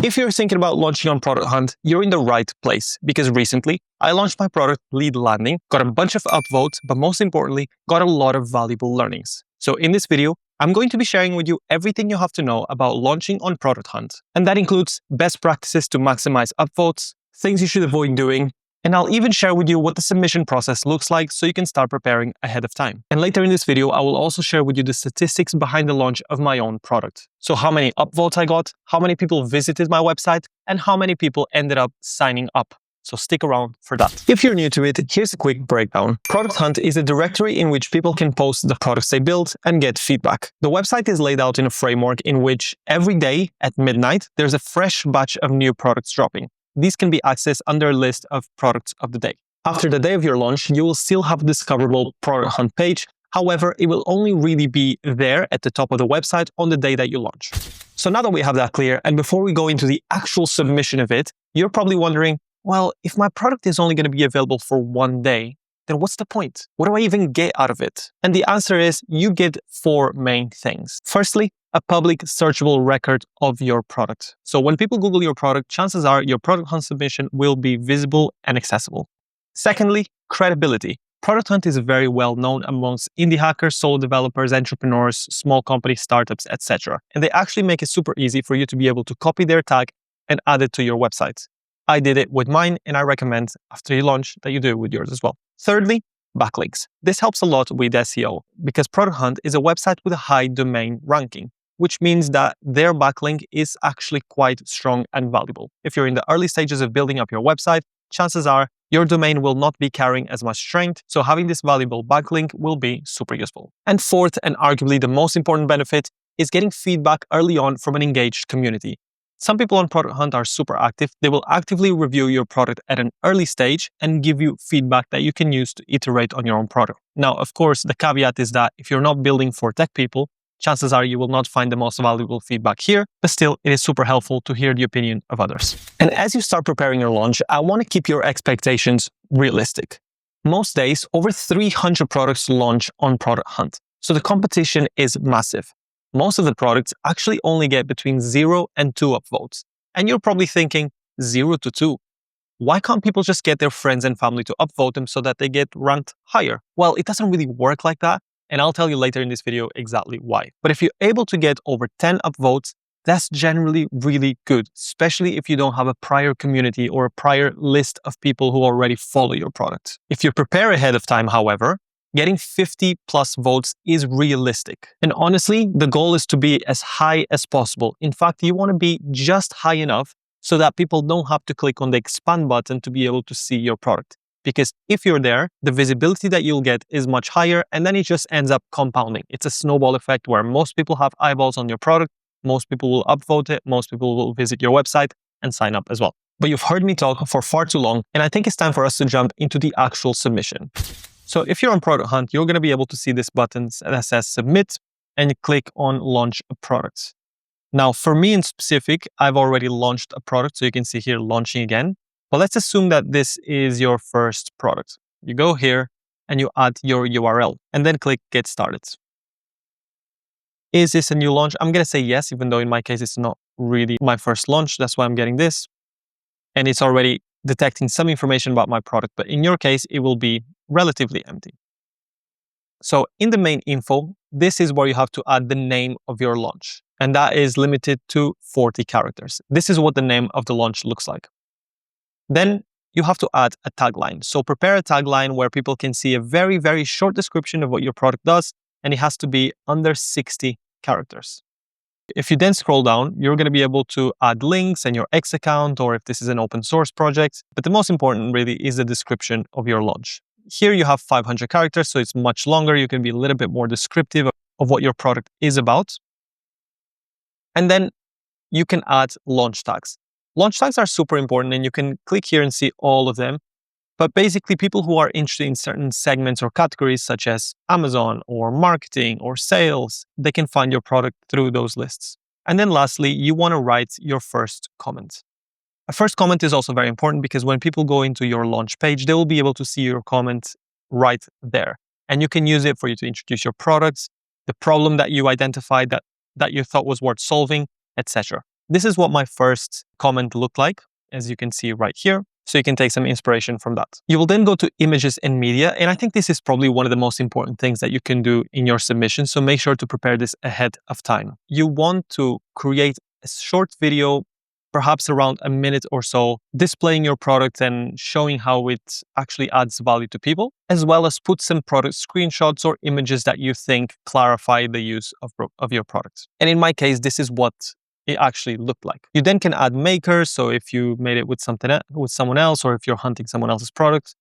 If you're thinking about launching on Product Hunt, you're in the right place because recently I launched my product Lead Landing, got a bunch of upvotes, but most importantly, got a lot of valuable learnings. So in this video, I'm going to be sharing with you everything you have to know about launching on Product Hunt. And that includes best practices to maximize upvotes, things you should avoid doing, and I'll even share with you what the submission process looks like so you can start preparing ahead of time. And later in this video, I will also share with you the statistics behind the launch of my own product. So how many upvotes I got, how many people visited my website, and how many people ended up signing up. So stick around for that. If you're new to it, here's a quick breakdown. Product Hunt is a directory in which people can post the products they build and get feedback. The website is laid out in a framework in which every day at midnight, there's a fresh batch of new products dropping. These can be accessed under a list of products of the day. After the day of your launch, you will still have a discoverable Product Hunt page. However, it will only really be there at the top of the website on the day that you launch. So now that we have that clear, and before we go into the actual submission of it, you're probably wondering, well, if my product is only going to be available for one day, then what's the point? What do I even get out of it? And the answer is you get four main things. Firstly, a public searchable record of your product. So when people Google your product, chances are your Product Hunt submission will be visible and accessible. Secondly, credibility. Product Hunt is very well known amongst indie hackers, solo developers, entrepreneurs, small companies, startups, etc. And they actually make it super easy for you to be able to copy their tag and add it to your website. I did it with mine, and I recommend after you launch that you do it with yours as well. Thirdly, backlinks. This helps a lot with SEO because Product Hunt is a website with a high domain ranking, which means that their backlink is actually quite strong and valuable. If you're in the early stages of building up your website, chances are your domain will not be carrying as much strength, so having this valuable backlink will be super useful. And fourth, and arguably the most important benefit, is getting feedback early on from an engaged community. Some people on Product Hunt are super active. They will actively review your product at an early stage and give you feedback that you can use to iterate on your own product. Now, of course, the caveat is that if you're not building for tech people, chances are you will not find the most valuable feedback here, but still, it is super helpful to hear the opinion of others. And as you start preparing your launch, I want to keep your expectations realistic. Most days, over 300 products launch on Product Hunt, so the competition is massive. Most of the products actually only get between 0 and 2 upvotes. And you're probably thinking, 0 to 2. Why can't people just get their friends and family to upvote them so that they get ranked higher? Well, it doesn't really work like that. And I'll tell you later in this video exactly why. But if you're able to get over 10 upvotes, that's generally really good, especially if you don't have a prior community or a prior list of people who already follow your product. If you prepare ahead of time, however, getting 50 plus votes is realistic. And honestly, the goal is to be as high as possible. In fact, you want to be just high enough so that people don't have to click on the expand button to be able to see your product. Because if you're there, the visibility that you'll get is much higher, and then it just ends up compounding. It's a snowball effect where most people have eyeballs on your product, most people will upvote it, most people will visit your website and sign up as well. But you've heard me talk for far too long, and I think it's time for us to jump into the actual submission. So if you're on Product Hunt, you're going to be able to see this button that says submit, and you click on launch a product. Now, for me in specific, I've already launched a product, so you can see here launching again. But let's assume that this is your first product. You go here and you add your URL and then click get started. Is this a new launch? I'm going to say yes, even though in my case, it's not really my first launch. That's why I'm getting this. And it's already detecting some information about my product. But in your case, it will be relatively empty. So in the main info, this is where you have to add the name of your launch. And that is limited to 40 characters. This is what the name of the launch looks like. Then you have to add a tagline. So prepare a tagline where people can see a very, very short description of what your product does, and it has to be under 60 characters. If you then scroll down, you're going to be able to add links and your X account, or if this is an open source project. But the most important really is the description of your launch. Here you have 500 characters, so it's much longer. You can be a little bit more descriptive of what your product is about. And then you can add launch tags. Launch tags are super important, and you can click here and see all of them. But basically, people who are interested in certain segments or categories, such as Amazon or marketing or sales, they can find your product through those lists. And then lastly, you want to write your first comment. A first comment is also very important because when people go into your launch page, they will be able to see your comment right there. And you can use it for you to introduce your products, the problem that you identified that you thought was worth solving, etc. this is what my first comment looked like, as you can see right here. So you can take some inspiration from that. You will then go to images and media. And I think this is probably one of the most important things that you can do in your submission. So make sure to prepare this ahead of time. You want to create a short video, perhaps around a minute or so, displaying your product and showing how it actually adds value to people, as well as put some product screenshots or images that you think clarify the use of your product. And in my case, this is what it actually looked like. You then can add makers. So if you made it with someone else, or if you're hunting someone else's product,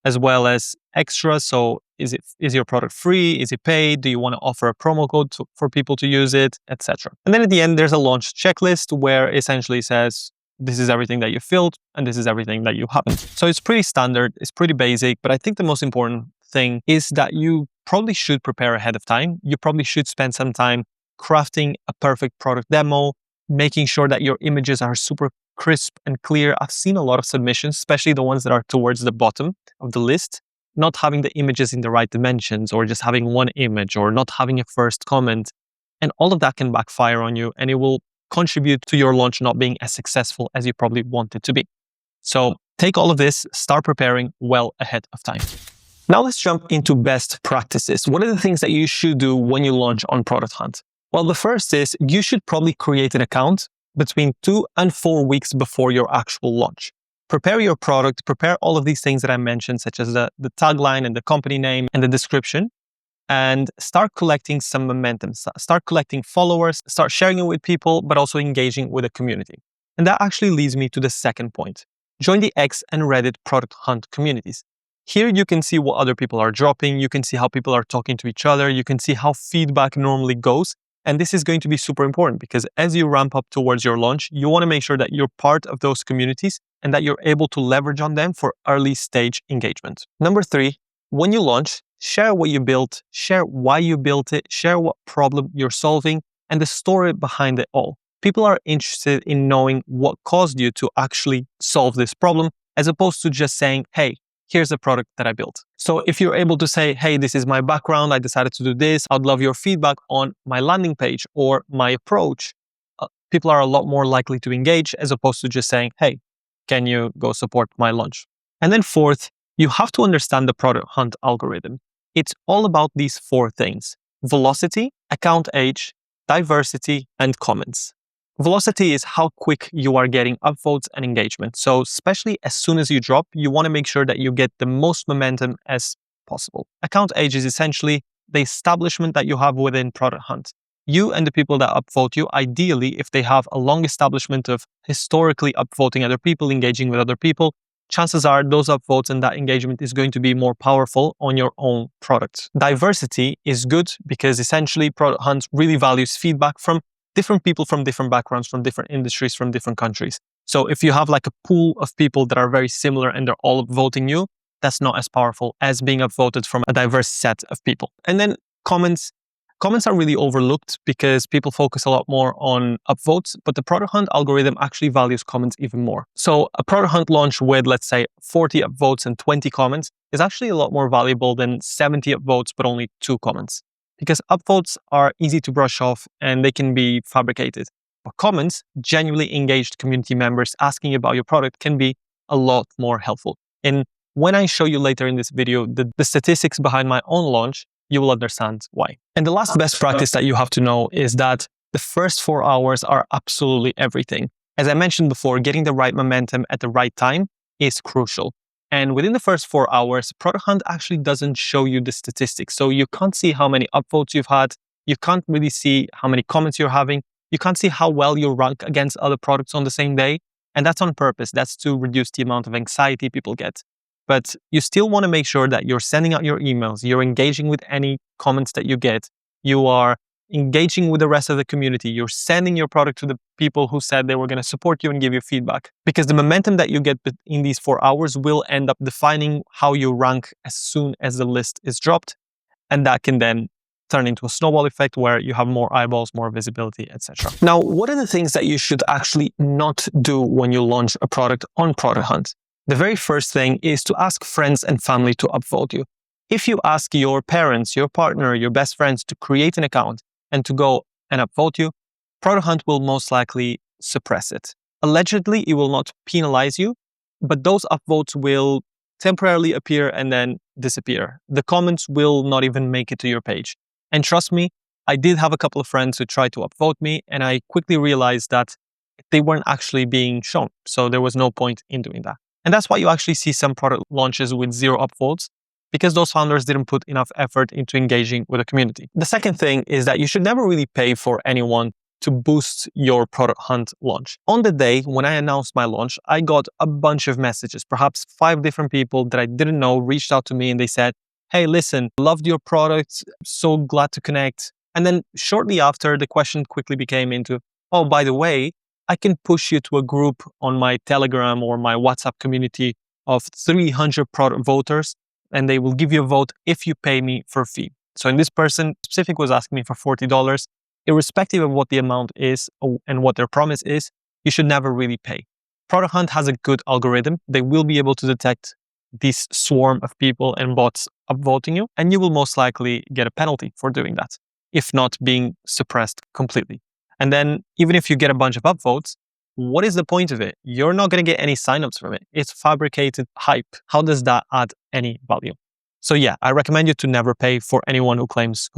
as well as extras. So is your product free? Is it paid? Do you want to offer a promo code for people to use it, etc. And then at the end, there's a launch checklist where essentially says, this is everything that you filled and this is everything that you haven't. So it's pretty standard, it's pretty basic, but I think the most important thing is that you probably should prepare ahead of time. You probably should spend some time crafting a perfect product demo, making sure that your images are super crisp and clear. I've seen a lot of submissions, especially the ones that are towards the bottom of the list, not having the images in the right dimensions, or just having one image, or not having a first comment. And all of that can backfire on you, and it will contribute to your launch not being as successful as you probably want it to be. So take all of this, start preparing well ahead of time. Now let's jump into best practices. What are the things that you should do when you launch on Product Hunt? Well, the first is you should probably create an account between 2 and 4 weeks before your actual launch. Prepare your product, prepare all of these things that I mentioned, such as the tagline and the company name and the description, and start collecting some momentum. Start collecting followers, start sharing it with people, but also engaging with the community. And that actually leads me to the second point. Join the X and Reddit Product Hunt communities. Here you can see what other people are dropping, you can see how people are talking to each other, you can see how feedback normally goes. And this is going to be super important because as you ramp up towards your launch, you want to make sure that you're part of those communities and that you're able to leverage on them for early stage engagement. Number 3, when you launch, share what you built, share why you built it, share what problem you're solving, and the story behind it all. People are interested in knowing what caused you to actually solve this problem, as opposed to just saying, hey, here's the product that I built. So if you're able to say, hey, this is my background, I decided to do this, I'd love your feedback on my landing page or my approach, people are a lot more likely to engage as opposed to just saying, hey, can you go support my launch? And then fourth, you have to understand the Product Hunt algorithm. It's all about these 4 things: velocity, account age, diversity, and comments. Velocity is how quick you are getting upvotes and engagement. So especially as soon as you drop, you want to make sure that you get the most momentum as possible. Account age is essentially the establishment that you have within Product Hunt. You and the people that upvote you, ideally, if they have a long establishment of historically upvoting other people, engaging with other people, chances are those upvotes and that engagement is going to be more powerful on your own product. Diversity is good because essentially Product Hunt really values feedback from different people from different backgrounds, from different industries, from different countries. So if you have like a pool of people that are very similar and they're all upvoting you, that's not as powerful as being upvoted from a diverse set of people. And then comments. Comments are really overlooked because people focus a lot more on upvotes, but the Product Hunt algorithm actually values comments even more. So a Product Hunt launch with, let's say, 40 upvotes and 20 comments is actually a lot more valuable than 70 upvotes but only 2 comments. Because upvotes are easy to brush off and they can be fabricated. But comments, genuinely engaged community members asking about your product, can be a lot more helpful. And when I show you later in this video the statistics behind my own launch, you will understand why. And the last best practice that you have to know is that the first 4 hours are absolutely everything. As I mentioned before, getting the right momentum at the right time is crucial. And within the first 4 hours, Product Hunt actually doesn't show you the statistics. So you can't see how many upvotes you've had. You can't really see how many comments you're having. You can't see how well you rank against other products on the same day. And that's on purpose. That's to reduce the amount of anxiety people get. But you still want to make sure that you're sending out your emails, you're engaging with any comments that you get, you are engaging with the rest of the community, you're sending your product to the people who said they were going to support you and give you feedback. Because the momentum that you get in these 4 hours will end up defining how you rank as soon as the list is dropped. And that can then turn into a snowball effect where you have more eyeballs, more visibility, etc. Now, what are the things that you should actually not do when you launch a product on Product Hunt? The very first thing is to ask friends and family to upvote you. If you ask your parents, your partner, your best friends to create an account and to go and upvote you, Product Hunt will most likely suppress it. Allegedly, it will not penalize you, but those upvotes will temporarily appear and then disappear. The comments will not even make it to your page. And trust me, I did have a couple of friends who tried to upvote me, and I quickly realized that they weren't actually being shown. So there was no point in doing that. And that's why you actually see some product launches with 0 upvotes, because those founders didn't put enough effort into engaging with the community. The second thing is that you should never really pay for anyone to boost your product hunt launch. On the day when I announced my launch, I got a bunch of messages. Perhaps 5 different people that I didn't know reached out to me and they said, "Hey, listen, loved your product, so glad to connect." And then shortly after, the question quickly became into, "Oh, by the way, I can push you to a group on my Telegram or my WhatsApp community of 300 product voters, and they will give you a vote if you pay me for a fee." So in this person specific was asking me for $40. Irrespective of what the amount is and what their promise is, you should never really pay. Product Hunt has a good algorithm. They will be able to detect this swarm of people and bots upvoting you, and you will most likely get a penalty for doing that, if not being suppressed completely. And then even if you get a bunch of upvotes, what is the point of it? You're not going to get any signups from it. It's fabricated hype. How does that add any value? So yeah, I recommend you to never pay for anyone who claims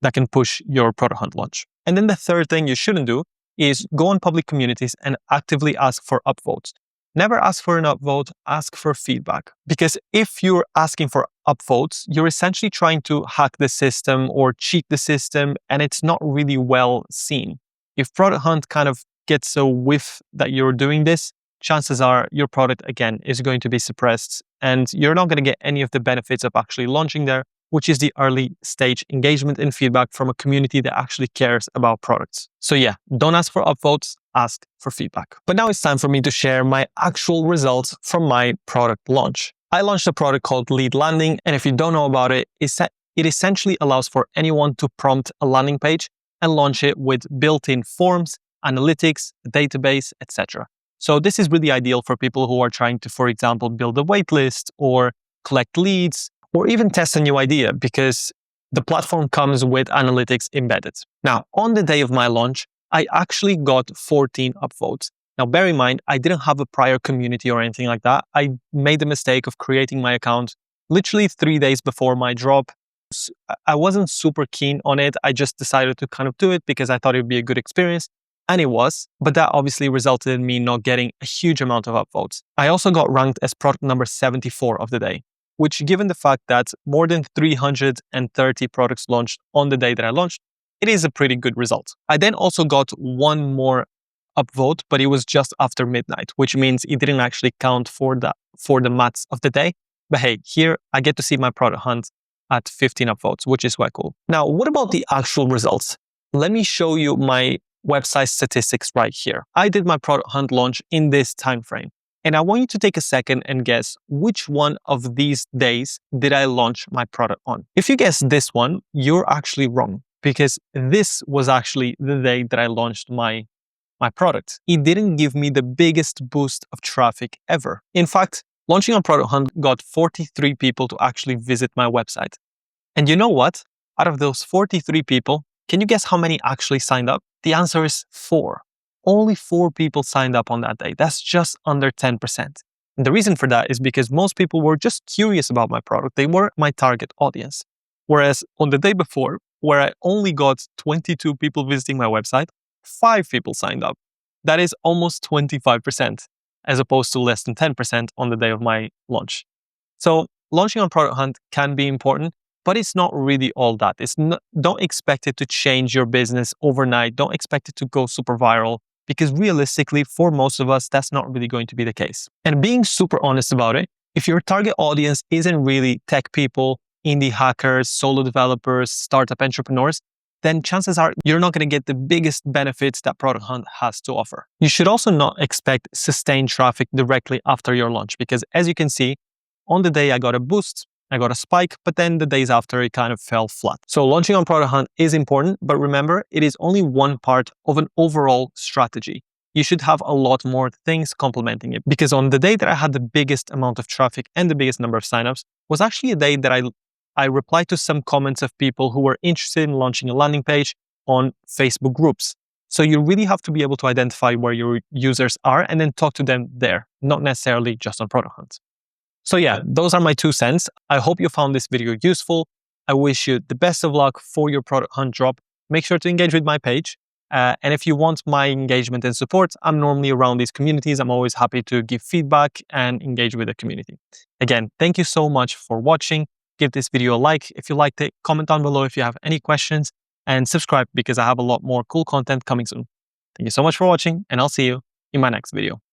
that can push your Product Hunt launch. And then the third thing you shouldn't do is go on public communities and actively ask for upvotes. Never ask for an upvote, ask for feedback. Because if you're asking for upvotes, you're essentially trying to hack the system or cheat the system, and it's not really well seen. If Product Hunt kind of gets a whiff that you're doing this, chances are your product, again, is going to be suppressed and you're not going to get any of the benefits of actually launching there, which is the early stage engagement and feedback from a community that actually cares about products. So yeah, don't ask for upvotes, ask for feedback. But now it's time for me to share my actual results from my product launch. I launched a product called Lead Landing, and if you don't know about it, it essentially allows for anyone to prompt a landing page and launch it with built-in forms, analytics, a database, etc. So this is really ideal for people who are trying to, for example, build a waitlist or collect leads or even test a new idea, because the platform comes with analytics embedded. Now, on the day of my launch, I actually got 14 upvotes. Now, bear in mind, I didn't have a prior community or anything like that. I made the mistake of creating my account literally 3 days before my drop. I wasn't super keen on it. I just decided to kind of do it because I thought it would be a good experience. And it was, but that obviously resulted in me not getting a huge amount of upvotes. I also got ranked as product number 74 of the day, which, given the fact that more than 330 products launched on the day that I launched, it is a pretty good result. I then also got one more upvote, but it was just after midnight, which means it didn't actually count for the maths of the day. But hey, here I get to see my product hunt at 15 upvotes, which is quite cool. Now, what about the actual results? Let me show you my website statistics right here. I did my product hunt launch in this time frame, and I want you to take a second and guess which one of these days did I launch my product on. If you guess this one, you're actually wrong, because this was actually the day that I launched my product. It didn't give me the biggest boost of traffic ever. In fact, launching on Product Hunt got 43 people to actually visit my website. And you know what? Out of those 43 people, can you guess how many actually signed up? The answer is 4. Only 4 people signed up on that day. That's just under 10%. And the reason for that is because most people were just curious about my product. They weren't my target audience. Whereas on the day before, where I only got 22 people visiting my website, 5 people signed up. That is almost 25%, as opposed to less than 10% on the day of my launch. So launching on Product Hunt can be important, but it's not really all that. Don't expect it to change your business overnight. Don't expect it to go super viral, because realistically, for most of us, that's not really going to be the case. And being super honest about it, if your target audience isn't really tech people, indie hackers, solo developers, startup entrepreneurs, then chances are you're not going to get the biggest benefits that Product Hunt has to offer. You should also not expect sustained traffic directly after your launch, because as you can see, on the day I got a boost, I got a spike, but then the days after it kind of fell flat. So launching on Product Hunt is important, but remember, it is only one part of an overall strategy. You should have a lot more things complementing it, because on the day that I had the biggest amount of traffic and the biggest number of signups was actually a day that I replied to some comments of people who were interested in launching a landing page on Facebook groups. So you really have to be able to identify where your users are and then talk to them there, not necessarily just on Product Hunt. So yeah, those are my 2 cents. I hope you found this video useful. I wish you the best of luck for your Product Hunt drop. Make sure to engage with my page. And if you want my engagement and support, I'm normally around these communities. I'm always happy to give feedback and engage with the community. Again, thank you so much for watching. Give this video a like if you liked it. Comment down below if you have any questions. And subscribe because I have a lot more cool content coming soon. Thank you so much for watching, and I'll see you in my next video.